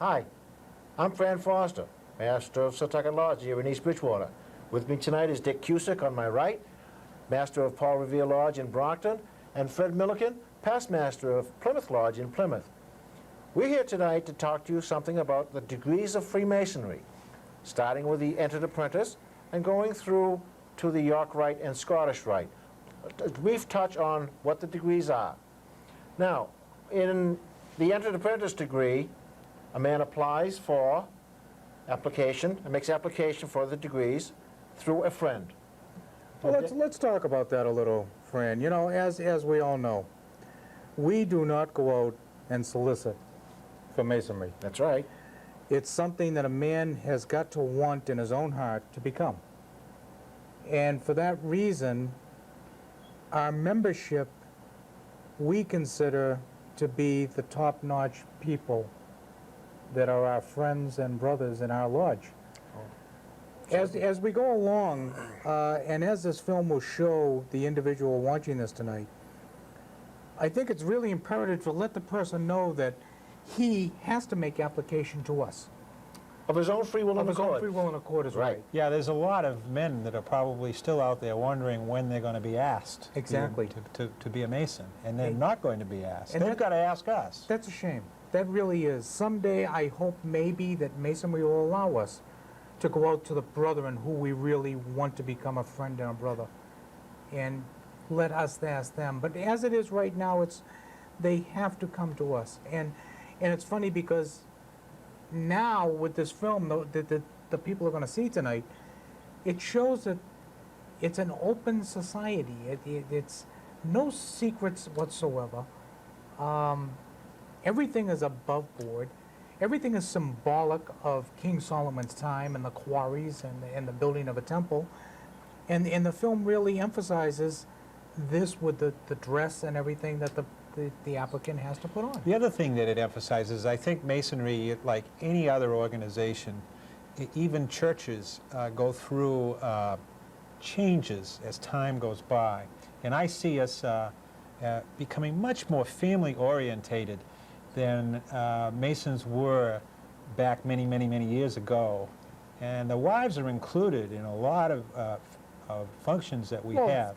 Hi, I'm Fran Foster, Master of Setauket Lodge here in East Bridgewater. With me tonight is Dick Cusick on my right, Master of Paul Revere Lodge in Brockton, and Fred Milliken, Past Master of Plymouth Lodge in Plymouth. We're here tonight to talk to you something about the degrees of Freemasonry, starting with the Entered Apprentice and going through to the York Rite and Scottish Rite. A brief touch on what the degrees are. Now, in the Entered Apprentice degree, a man applies for application and makes application for the degrees through a friend. Well, let's talk about that a little, Fran. You know, as we all know, we do not go out and solicit for Masonry. That's right. It's something that a man has got to want in his own heart to become. And for that reason, our membership, we consider to be the top-notch people that are our friends and brothers in our lodge. As we go along, and as this film will show the individual watching this tonight, I think it's really imperative to let the person know that he has to make application to us. Of his own free will and accord. Of his own free will and accord is right. Yeah, there's a lot of men that are probably still out there wondering when they're going to be asked Exactly. to be a Mason, and they're not going to be asked. And They've got to ask us. That's a shame. That really is. Someday I hope maybe that Masonry will allow us to go out to the brethren who we really want to become a friend and a brother, and let us ask them. But as it is right now, they have to come to us. And it's funny because now with this film the people are going to see tonight, it shows that it's an open society. It's no secrets whatsoever. Everything is above board. Everything is symbolic of King Solomon's time and the quarries and the building of a temple. And the film really emphasizes this with the dress and everything that the applicant has to put on. The other thing that it emphasizes, I think Masonry, like any other organization, even churches, go through changes as time goes by. And I see us becoming much more family-orientated than Masons were back many, many, many years ago. And the wives are included in a lot of functions that we have.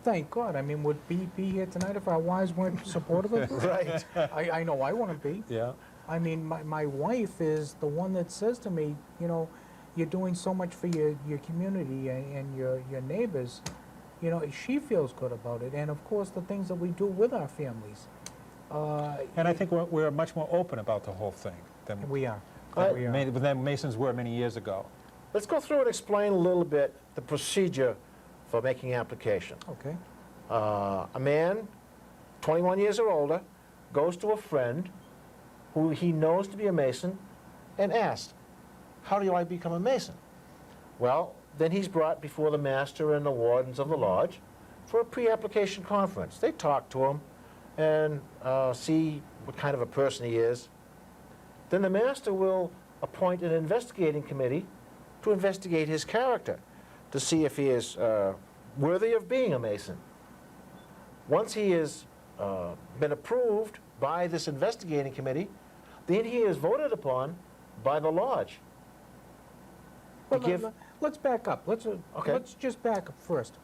Thank God. I mean, would we be here tonight if our wives weren't supportive of us? Right. I know I wouldn't be. Yeah. I mean, my wife is the one that says to me, you know, you're doing so much for your community and your neighbors. You know, she feels good about it. And, of course, the things that we do with our families. And I think we're much more open about the whole thing than we are. than Masons were many years ago. Let's go through and explain a little bit the procedure for making application. Okay. A man, 21 years or older, goes to a friend who he knows to be a Mason and asks, how do I become a Mason? Well, then he's brought before the master and the wardens of the lodge for a pre-application conference. They talk to him and see what kind of a person he is. Then the master will appoint an investigating committee to investigate his character, to see if he is worthy of being a Mason. Once he has been approved by this investigating committee, then he is voted upon by the lodge. Let's back up. Let's just back up first.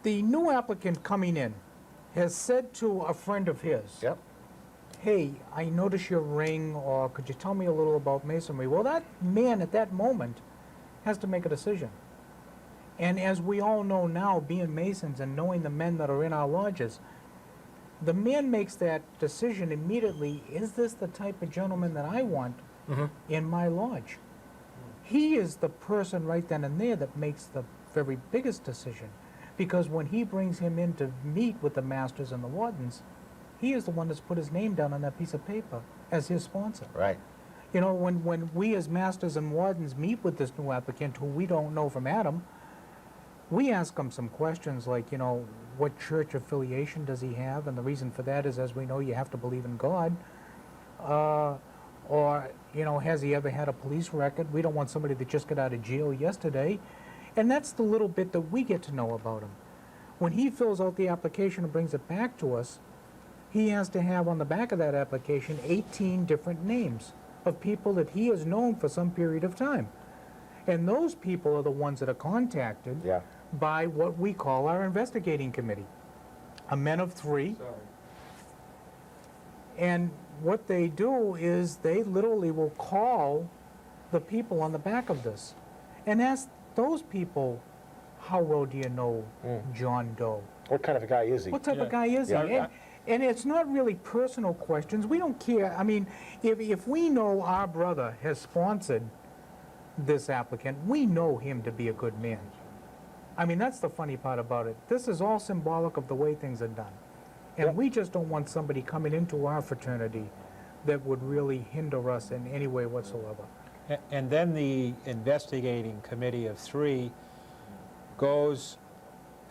The new applicant coming in has said to a friend of his, Yep. hey, I notice your ring, or could you tell me a little about Masonry? Well, that man at that moment has to make a decision. And as we all know now, being Masons and knowing the men that are in our lodges, the man makes that decision immediately, is this the type of gentleman that I want in my lodge? He is the person right then and there that makes the very biggest decision. Because when he brings him in to meet with the masters and the wardens, he is the one that's put his name down on that piece of paper as his sponsor. Right. You know, when we as masters and wardens meet with this new applicant who we don't know from Adam, we ask him some questions like, you know, what church affiliation does he have? And the reason for that is, as we know, you have to believe in God. Or, you know, has he ever had a police record? We don't want somebody that just got out of jail yesterday. And that's the little bit that we get to know about him. When he fills out the application and brings it back to us, he has to have on the back of that application 18 different names of people that he has known for some period of time. And those people are the ones that are contacted Yeah. by what we call our investigating committee, a men of three. And what they do is they literally will call the people on the back of this and ask those people, how well do you know John Doe? What kind of a guy is he? What type Yeah. of guy is he? Yeah. And it's not really personal questions. We don't care. I mean, if we know our brother has sponsored this applicant, we know him to be a good man. I mean, that's the funny part about it. This is all symbolic of the way things are done. And Yep. we just don't want somebody coming into our fraternity that would really hinder us in any way whatsoever. And then the investigating committee of three goes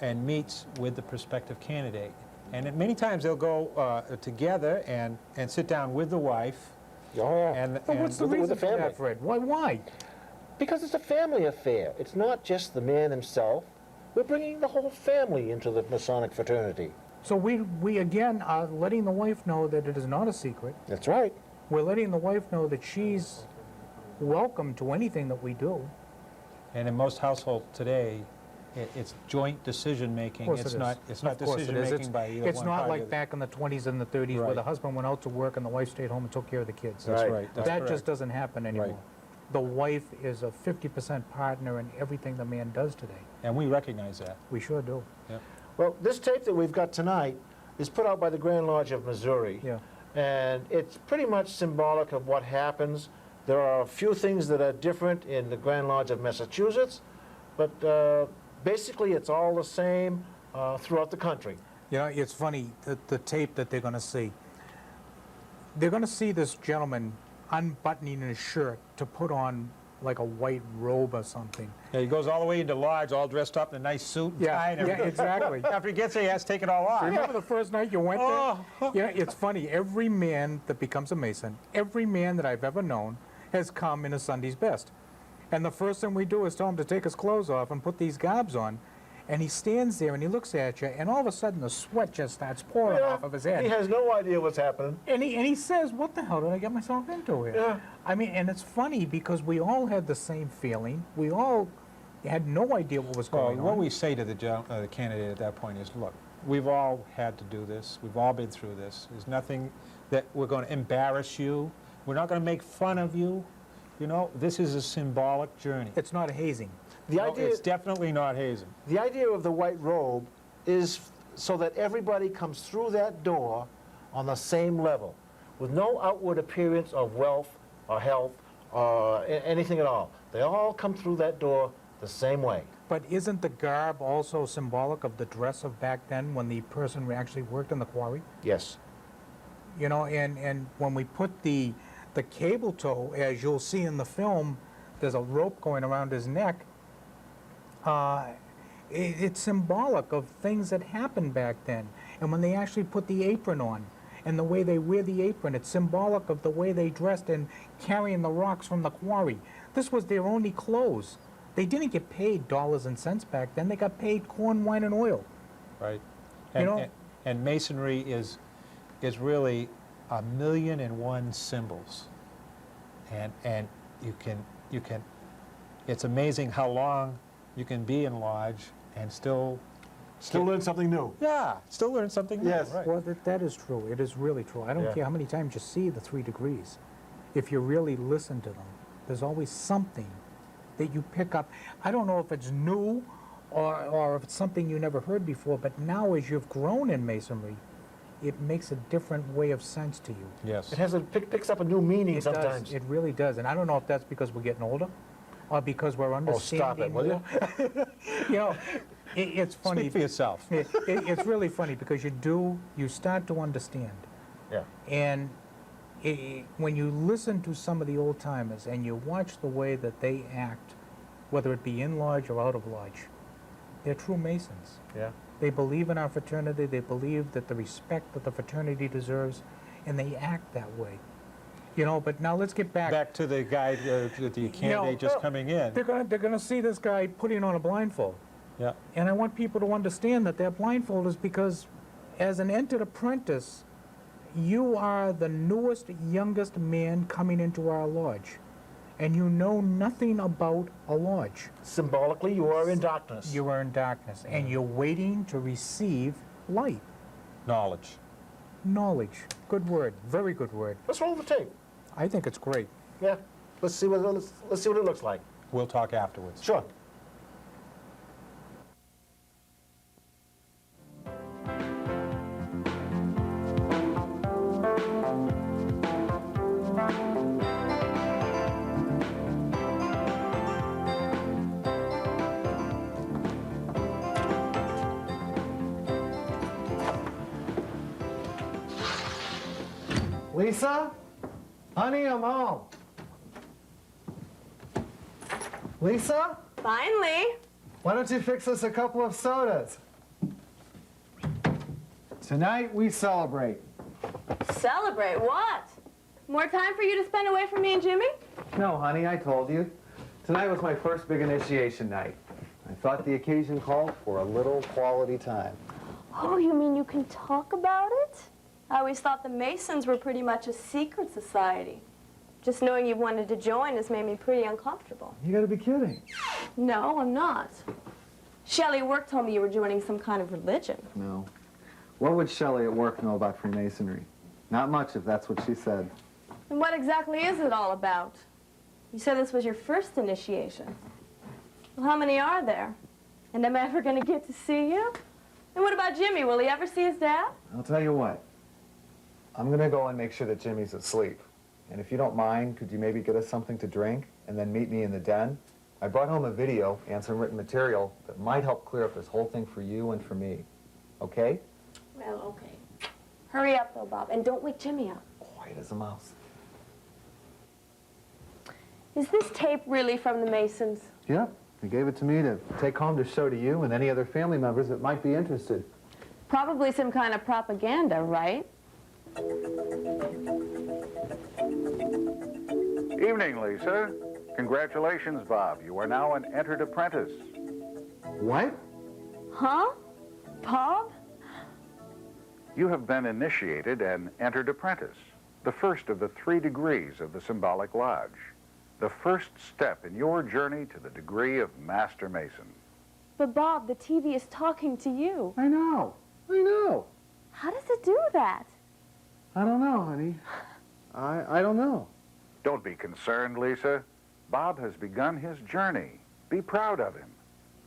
and meets with the prospective candidate. And many times they'll go together and sit down with the wife. Oh, yeah. But what's the with the reason for family. that, Fred? Why? Because it's a family affair. It's not just the man himself. We're bringing the whole family into the Masonic fraternity. So we again are letting the wife know that it is not a secret. That's right. We're letting the wife know that she's welcome to anything that we do. And in most households today, it's joint decision-making. Of course It's it not, is. it's not Of course it is. decision-making by either one It's not party or like the- back in the 20s and the 30s where Right. the husband went out to work and the wife stayed home and took care of the kids. That's Right. right. That's That just correct. doesn't happen anymore. Right. The wife is a 50% partner in everything the man does today. And we recognize that. We sure do. Yeah. Well, this tape that we've got tonight is put out by the Grand Lodge of Missouri. Yeah. And it's pretty much symbolic of what happens. There are a few things that are different in the Grand Lodge of Massachusetts, but basically it's all the same throughout the country. You know, it's funny, the tape that they're going to see. They're going to see this gentleman unbuttoning his shirt to put on like a white robe or something. Yeah, he goes all the way into lodge, all dressed up in a nice suit and tie and Yeah, everything. exactly. After he gets there, he has to take it all off. Remember the first night you went there? Oh. Yeah, it's funny. Every man that becomes a Mason, every man that I've ever known, has come in a Sunday's best. And the first thing we do is tell him to take his clothes off and put these garbs on. And he stands there and he looks at you, and all of a sudden the sweat just starts pouring Yeah, off of his head. He has no idea what's happening. And he says, what the hell did I get myself into here? Yeah. I mean, and it's funny because we all had the same feeling. We all had no idea what was Well, going on. what we say to the candidate at that point is, look, we've all had to do this. We've all been through this. There's nothing that we're going to embarrass you. We're not going to make fun of you. You know, this is a symbolic journey. It's not hazing. The No, idea, it's definitely not hazing. the idea of the white robe is so that everybody comes through that door on the same level, with no outward appearance of wealth or health or anything at all. They all come through that door the same way. But isn't the garb also symbolic of the dress of back then when the person actually worked in the quarry? Yes. You know, and when we put the cable tow, as you'll see in the film, there's a rope going around his neck. It's symbolic of things that happened back then. And when they actually put the apron on, and the way they wear the apron, it's symbolic of the way they dressed and carrying the rocks from the quarry. This was their only clothes. They didn't get paid dollars and cents back then. They got paid corn, wine, and oil. Right. You And, know- and masonry is really 1,000,001 symbols. And you can, it's amazing how long you can be in lodge and still Learn something new. yeah, still learn something new. Yes. Right. Well, that is true. It is really true. I don't Yeah. care how many times you see the 3 degrees. If you really listen to them, there's always something that you pick up. I don't know if it's new or if it's something you never heard before, but now as you've grown in Masonry, it makes a different way of sense to you. Yes. It has picks up a new meaning It sometimes. does. It really does. And I don't know if that's because we're getting older or because we're understanding will you? more. You know, it's funny. Speak for yourself. It's really funny because you start to understand. Yeah. And when you listen to some of the old timers and you watch the way that they act, whether it be in lodge or out of lodge, they're true Masons. Yeah. They believe in our fraternity, they believe that the respect that the fraternity deserves, and they act that way. You know, but now let's get Back to the guy, the candidate just coming in. They're gonna see this guy putting on a blindfold. Yeah. And I want people to understand that that blindfold is because as an entered apprentice, you are the newest, youngest man coming into our lodge, and you know nothing about a lodge. Symbolically, you are in darkness. You are in darkness, and you're waiting to receive light, Knowledge. knowledge. Good word, very good word. Let's roll the tape. I think it's great. Yeah. Let's see what it looks like. We'll talk afterwards. Sure. Lisa? Honey, I'm home. Lisa? Finally. Why don't you fix us a couple of sodas? Tonight we celebrate. Celebrate what? More time for you to spend away from me and Jimmy? No, honey, I told you. Tonight was my first big initiation night. I thought the occasion called for a little quality time. Oh, you mean you can talk about it? I always thought the Masons were pretty much a secret society. Just knowing you wanted to join has made me pretty uncomfortable. You gotta be kidding. No, I'm not. Shelley at work told me you were joining some kind of religion. No. What would Shelley at work know about Freemasonry? Not much, if that's what she said. And what exactly is it all about? You said this was your first initiation. Well, how many are there? And am I ever going to get to see you? And what about Jimmy? Will he ever see his dad? I'll tell you what. I'm gonna go and make sure that Jimmy's asleep. And if you don't mind, could you maybe get us something to drink and then meet me in the den? I brought home a video and some written material that might help clear up this whole thing for you and for me. Okay? Well, okay. Hurry up, though, Bob, and don't wake Jimmy up. Quiet as a mouse. Is this tape really from the Masons? Yep. They gave it to me to take home to show to you and any other family members that might be interested. Probably some kind of propaganda, right? Evening, Lisa. Congratulations, Bob. You are now an entered apprentice. What? Huh? Bob? You have been initiated and entered apprentice, the first of the 3 degrees of the Symbolic Lodge, the first step in your journey to the degree of Master Mason. But Bob, the TV is talking to you. I know. I know. How does it do that? I don't know, honey. I don't know. Don't be concerned, Lisa. Bob has begun his journey. Be proud of him.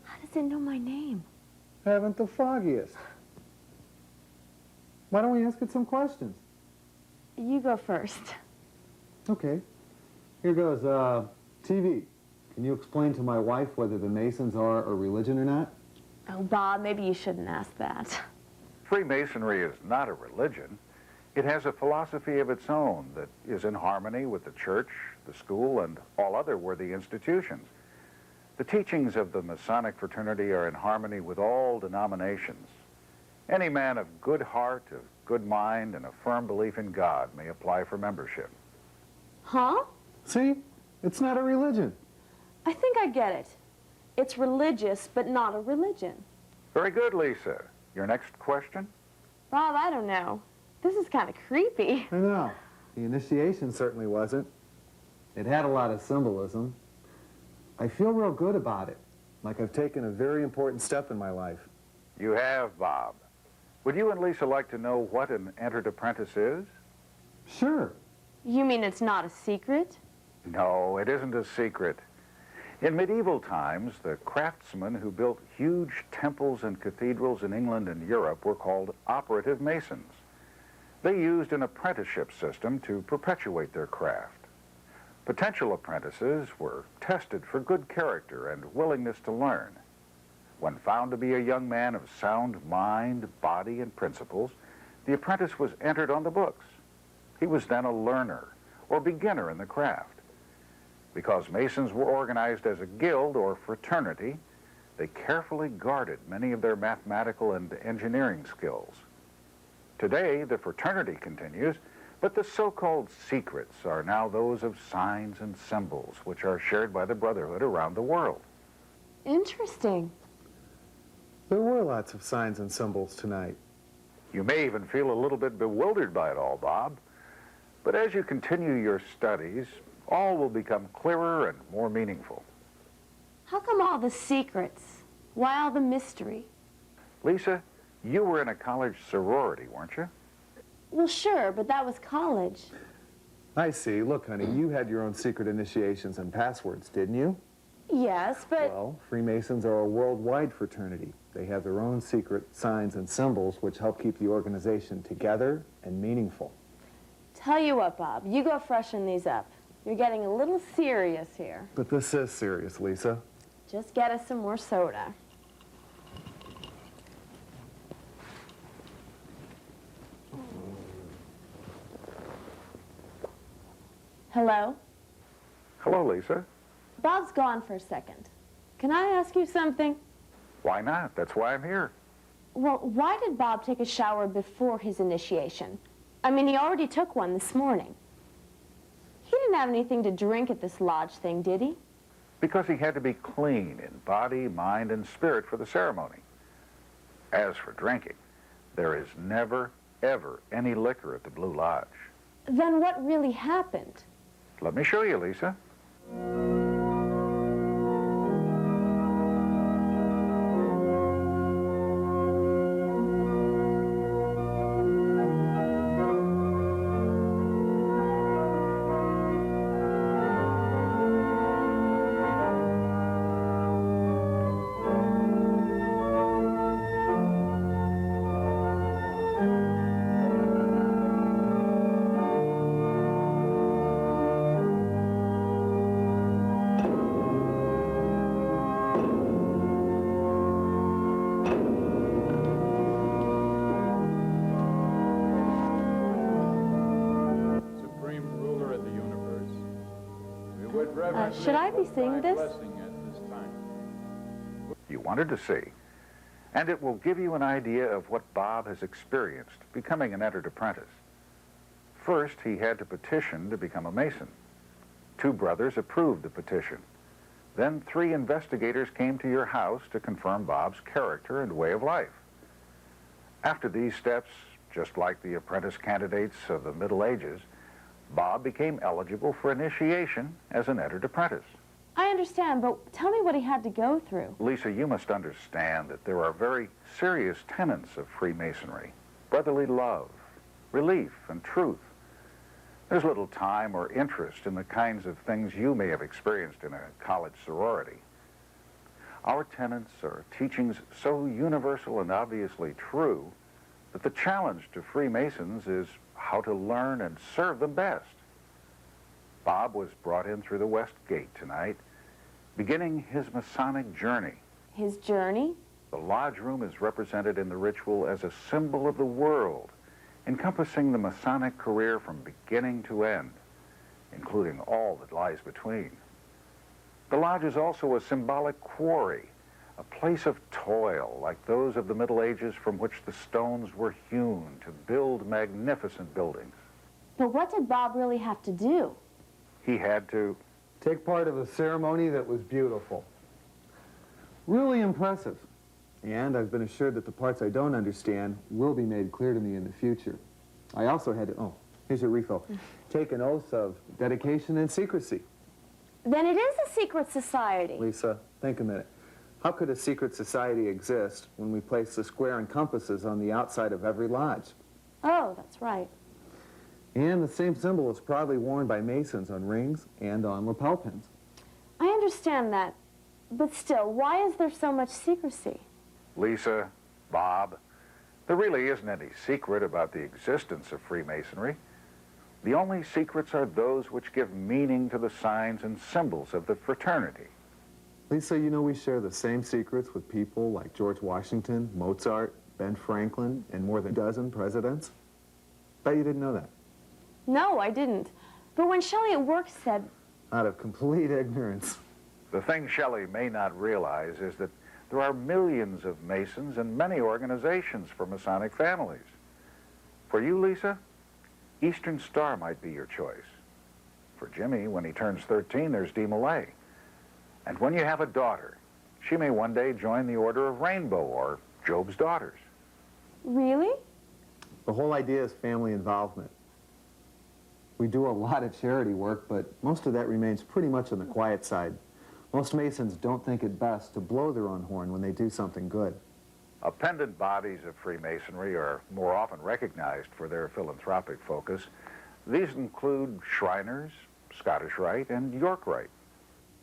How does it know my name? Haven't the foggiest. Why don't we ask it some questions? You go first. Okay. Here goes, TV. Can you explain to my wife whether the Masons are a religion or not? Oh, Bob, maybe you shouldn't ask that. Freemasonry is not a religion. It has a philosophy of its own that is in harmony with the church, the school, and all other worthy institutions. The teachings of the Masonic fraternity are in harmony with all denominations. Any man of good heart, of good mind, and a firm belief in God may apply for membership. Huh? See? It's not a religion. I think I get it. It's religious, but not a religion. Very good, Lisa. Your next question? Bob, I don't know. This is kind of creepy. I know. The initiation certainly wasn't. It had a lot of symbolism. I feel real good about it, like I've taken a very important step in my life. You have, Bob. Would you and Lisa like to know what an entered apprentice is? Sure. You mean it's not a secret? No, it isn't a secret. In medieval times, the craftsmen who built huge temples and cathedrals in England and Europe were called operative masons. They used an apprenticeship system to perpetuate their craft. Potential apprentices were tested for good character and willingness to learn. When found to be a young man of sound mind, body, and principles, the apprentice was entered on the books. He was then a learner or beginner in the craft. Because Masons were organized as a guild or fraternity, they carefully guarded many of their mathematical and engineering skills. Today, the fraternity continues, but the so-called secrets are now those of signs and symbols, which are shared by the Brotherhood around the world. Interesting. There were lots of signs and symbols tonight. You may even feel a little bit bewildered by it all, Bob. But as you continue your studies, all will become clearer and more meaningful. How come all the secrets? Why all the mystery? Lisa, you were in a college sorority, weren't you? Well, sure, but that was college. I see. Look, honey, you had your own secret initiations and passwords, didn't you? Yes, but... Well, Freemasons are a worldwide fraternity. They have their own secret signs and symbols which help keep the organization together and meaningful. Tell you what, Bob, you go freshen these up. You're getting a little serious here. But this is serious, Lisa. Just get us some more soda. Hello? Hello, Lisa. Bob's gone for a second. Can I ask you something? Why not? That's why I'm here. Well, why did Bob take a shower before his initiation? I mean, he already took one this morning. He didn't have anything to drink at this lodge thing, did he? Because he had to be clean in body, mind, and spirit for the ceremony. As for drinking, there is never, ever any liquor at the Blue Lodge. Then what really happened? Let me show you, Lisa. Supreme ruler of the universe, we would reverently should I be invoke seeing thy this? blessing at this time. You wanted to see. And it will give you an idea of what Bob has experienced becoming an entered apprentice. First, he had to petition to become a Mason. 2 brothers approved the petition. Then 3 investigators came to your house to confirm Bob's character and way of life. After these steps, just like the apprentice candidates of the Middle Ages, Bob became eligible for initiation as an entered apprentice. I understand, but tell me what he had to go through. Lisa, you must understand that there are very serious tenets of Freemasonry: brotherly love, relief, and truth. There's little time or interest in the kinds of things you may have experienced in a college sorority. Our tenets are teachings so universal and obviously true that the challenge to Freemasons is how to learn and serve them best. Bob was brought in through the West Gate tonight, beginning his Masonic journey. His journey? The lodge room is represented in the ritual as a symbol of the world, encompassing the Masonic career from beginning to end, including all that lies between. The lodge is also a symbolic quarry, a place of toil like those of the Middle Ages from which the stones were hewn to build magnificent buildings. But what did Bob really have to do? He had to Take part of a ceremony that was beautiful. Really impressive. And I've been assured that the parts I don't understand will be made clear to me in the future. I also had to, here's your refill, take an oath of dedication and secrecy. Then it is a secret society. Lisa, think a minute. How could a secret society exist when we place the square and compasses on the outside of every lodge? Oh, that's right. And the same symbol is proudly worn by Masons on rings and on lapel pins. I understand that. But still, why is there so much secrecy? Lisa, Bob, there really isn't any secret about the existence of Freemasonry. The only secrets are those which give meaning to the signs and symbols of the fraternity. Lisa, you know we share the same secrets with people like George Washington, Mozart, Ben Franklin, and more than a dozen presidents. Bet you didn't know that. No, I didn't. But when Shelley at work said... Out of complete ignorance. The thing Shelley may not realize is that there are millions of Masons and many organizations for Masonic families. For you, Lisa, Eastern Star might be your choice. For Jimmy, when he turns 13, there's De Millay. And when you have a daughter, she may one day join the Order of Rainbow or Job's Daughters. Really? The whole idea is family involvement. We do a lot of charity work, but most of that remains pretty much on the quiet side. Most Masons don't think it best to blow their own horn when they do something good. Appendant bodies of Freemasonry are more often recognized for their philanthropic focus. These include Shriners, Scottish Rite, and York Rite.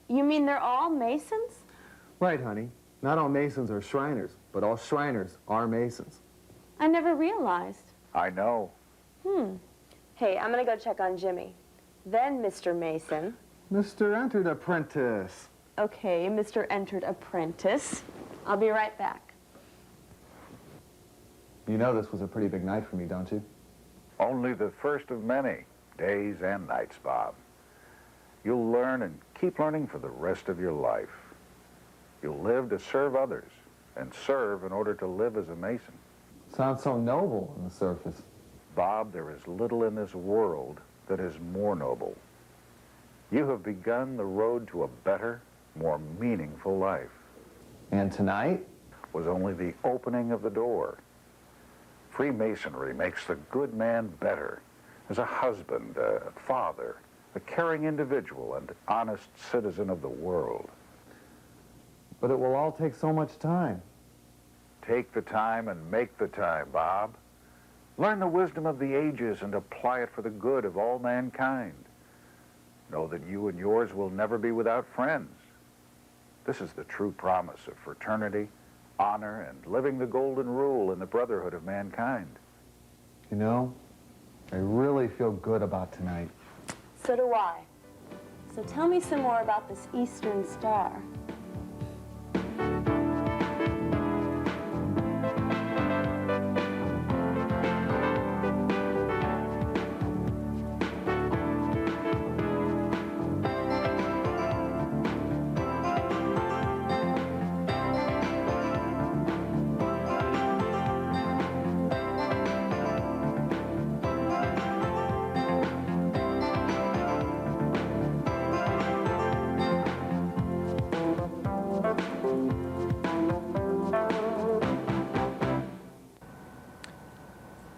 You mean they're all Masons? Right, honey. Not all Masons are Shriners, but all Shriners are Masons. I never realized. I know. Hey, I'm gonna go check on Jimmy. Then, Mr. Mason. Mr. Entered Apprentice. Okay, Mr. Entered Apprentice. I'll be right back. You know this was a pretty big night for me, don't you? Only the first of many, days and nights, Bob. You'll learn and keep learning for the rest of your life. You'll live to serve others, and serve in order to live as a Mason. Sounds so noble on the surface. Bob, there is little in this world that is more noble. You have begun the road to a better, more meaningful life. And tonight? Was only the opening of the door. Freemasonry makes the good man better as a husband, a father, a caring individual, and honest citizen of the world. But it will all take so much time. Take the time and make the time, Bob. Learn the wisdom of the ages and apply it for the good of all mankind. Know that you and yours will never be without friends. This is the true promise of fraternity, honor, and living the golden rule in the brotherhood of mankind. You know, I really feel good about tonight. So do I. So tell me some more about this Eastern Star.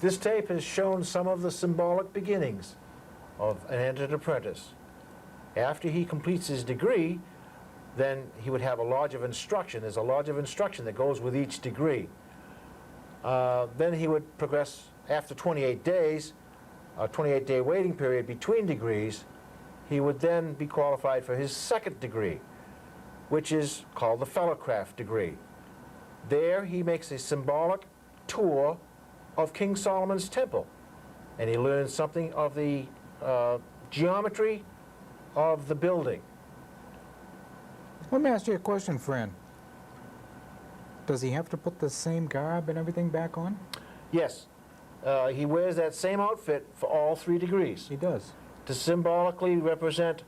This tape has shown some of the symbolic beginnings of an entered apprentice. After he completes his degree, then he would have a lodge of instruction. There's a lodge of instruction that goes with each degree. Then he would progress after 28 days, a 28-day waiting period between degrees. He would then be qualified for his second degree, which is called the Fellowcraft degree. There he makes a symbolic tour of King Solomon's temple, and he learns something of the geometry of the building. Let me ask you a question, Fran. Does he have to put the same garb and everything back on? Yes, he wears that same outfit for all 3 degrees He does. to symbolically represent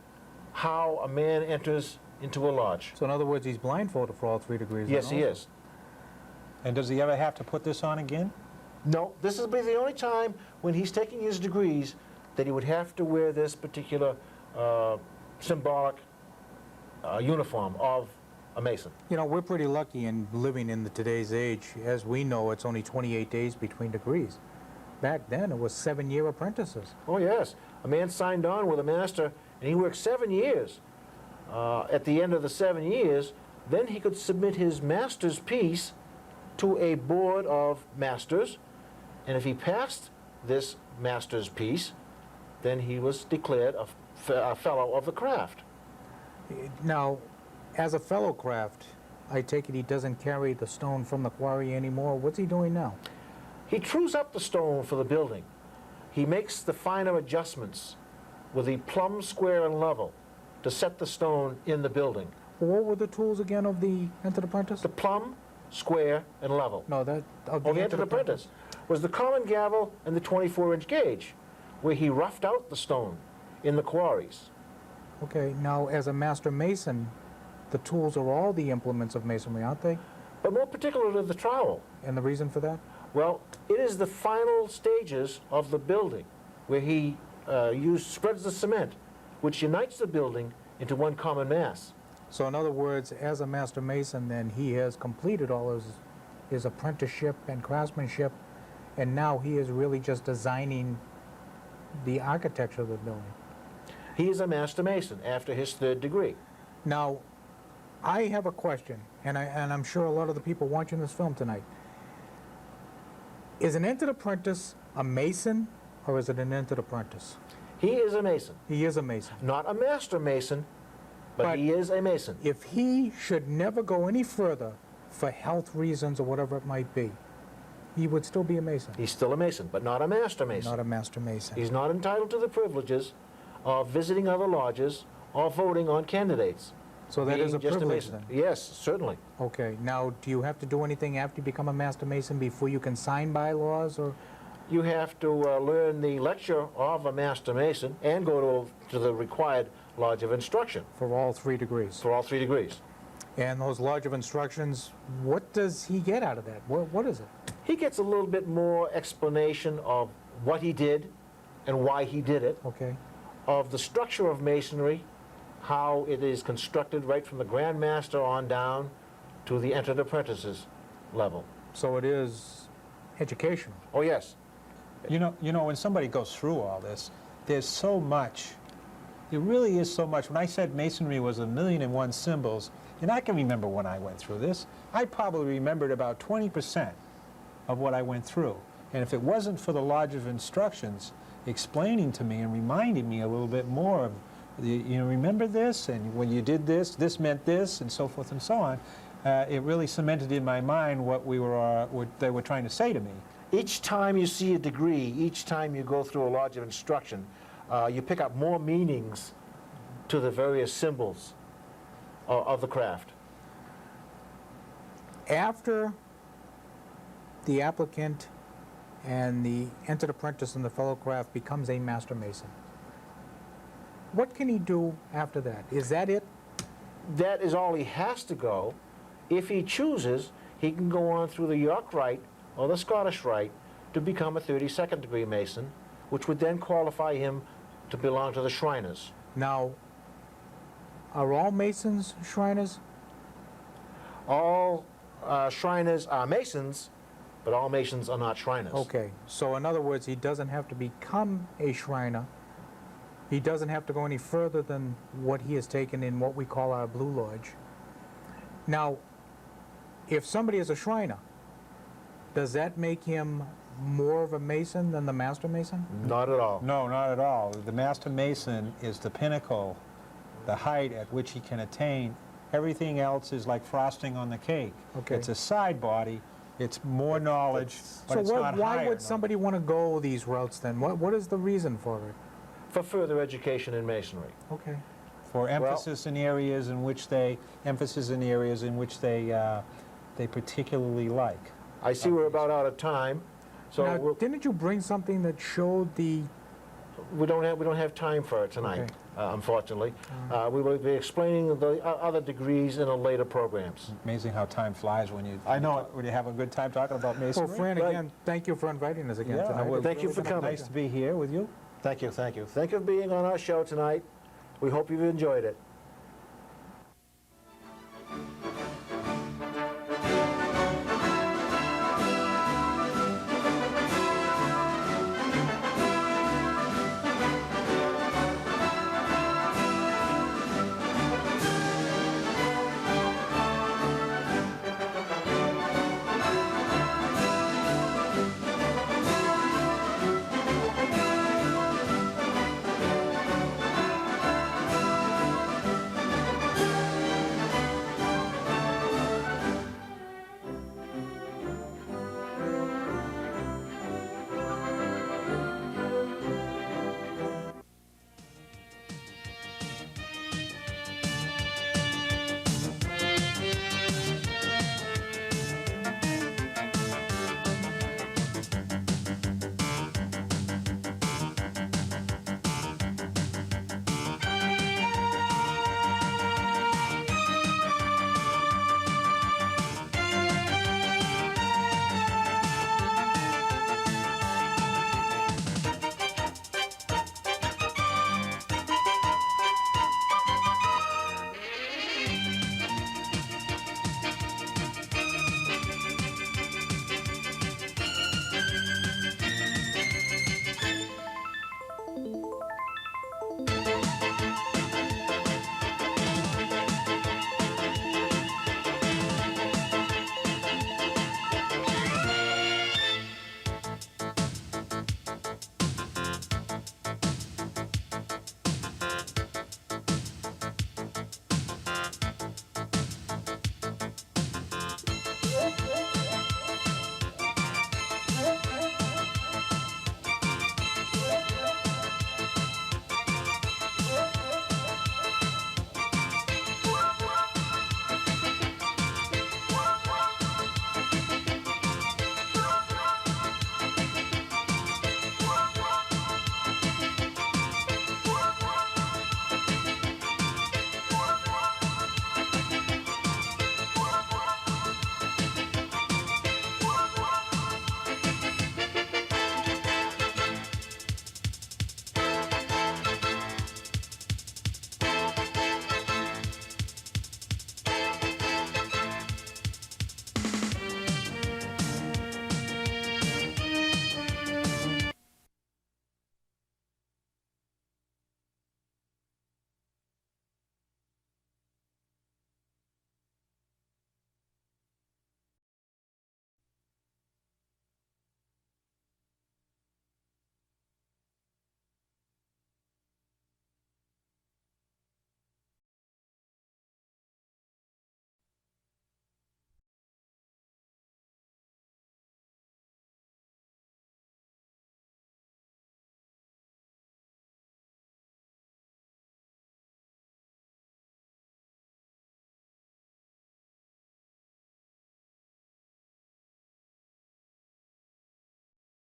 how a man enters into a lodge. So in other words, he's blindfolded for all 3 degrees. Yes, then he also. is. And does he ever have to put this on again? No, this will be the only time when he's taking his degrees that he would have to wear this particular symbolic uniform of a Mason. You know, we're pretty lucky in living in today's age. As we know, it's only 28 days between degrees. Back then, it was 7-year apprentices. Oh, yes. A man signed on with a master, and he worked 7 years. At the end of the 7 years, then he could submit his master's piece to a board of masters, and if he passed this master's piece, then he was declared a fellow of the craft. Now, as a fellow craft, I take it he doesn't carry the stone from the quarry anymore. What's he doing now? He trues up the stone for the building. He makes the finer adjustments with the plumb, square, and level to set the stone in the building. What were the tools again of the Entered Apprentice? The plumb, square, and level. No, that of The Entered Apprentice was the common gavel and the 24-inch gauge, where he roughed out the stone in the quarries. Okay, now as a master mason, the tools are all the implements of masonry, aren't they? But more particularly the trowel. And the reason for that? Well, it is the final stages of the building where he spreads the cement, which unites the building into one common mass. So in other words, as a master mason, then he has completed all his apprenticeship and craftsmanship, and now he is really just designing the architecture of the building. He is a master mason after his 3rd degree. Now, I have a question, and I'm sure a lot of the people watching this film tonight. Is an entered apprentice a mason, or is it an entered apprentice? He is a mason. He is a mason. Not a master mason, but he is a mason. If he should never go any further for health reasons or whatever it might be, he would still be a mason. He's still a mason, but not a master mason. Not a master mason. He's not entitled to the privileges of visiting other lodges or voting on candidates. So that is a Being just privilege mason. then? Yes, certainly. Okay, now, do you have to do anything after you become a master mason before you can sign bylaws, or? You have to learn the lecture of a master mason and go to the required Lodge of Instruction For all 3 degrees. for all 3 degrees. And those Lodge of Instructions, what does he get out of that? What is it? He gets a little bit more explanation of what he did and why he did it, Okay, of the structure of masonry, how it is constructed right from the Grand Master on down to the entered apprentices level. so it is educational. Oh, yes. You know, when somebody goes through all this, there's so much. There really is so much. When I said masonry was 1,000,001 symbols, and I can remember when I went through this, I probably remembered about 20% of what I went through. And if it wasn't for the Lodge of Instructions explaining to me and reminding me a little bit more of, you know, remember this, and when you did this, this meant this, and so forth and so on, it really cemented in my mind what they were trying to say to me. Each time you see a degree, each time you go through a Lodge of Instruction, you pick up more meanings to the various symbols of the craft. After the applicant and the entered apprentice and the fellow craft becomes a master mason, what can he do after that? Is that it? That is all he has to go. If he chooses, he can go on through the York Rite or the Scottish Rite to become a 32nd degree Mason, which would then qualify him to belong to the Shriners. Now, are all Masons Shriners? All Shriners are Masons, but all Masons are not Shriners. Okay, so in other words, he doesn't have to become a Shriner. He doesn't have to go any further than what he has taken in what we call our Blue Lodge. Now, if somebody is a Shriner, does that make him more of a Mason than the Master Mason? Not at all. No, not at all. The Master Mason is the pinnacle, the height at which he can attain. Everything else is like frosting on the cake. Okay. It's a side body, it's more knowledge, but So it's not why higher would somebody want to go these routes then? What is the reason for it? For further education in Masonry. Okay. for emphasis in areas in which they they particularly like. I see we're about out of time, so Now, didn't you bring something that showed the, we don't have time for it tonight, Okay. Unfortunately. We will be explaining the other degrees in a later programs. Amazing how time flies when you when you have a good time talking about well, masonry. Fran, Right. again, thank you for inviting us again Yeah, tonight. well, It's thank you really for been a coming. Nice to be here with you. Thank you, thank you. Thank you for being on our show tonight. We hope you've enjoyed it.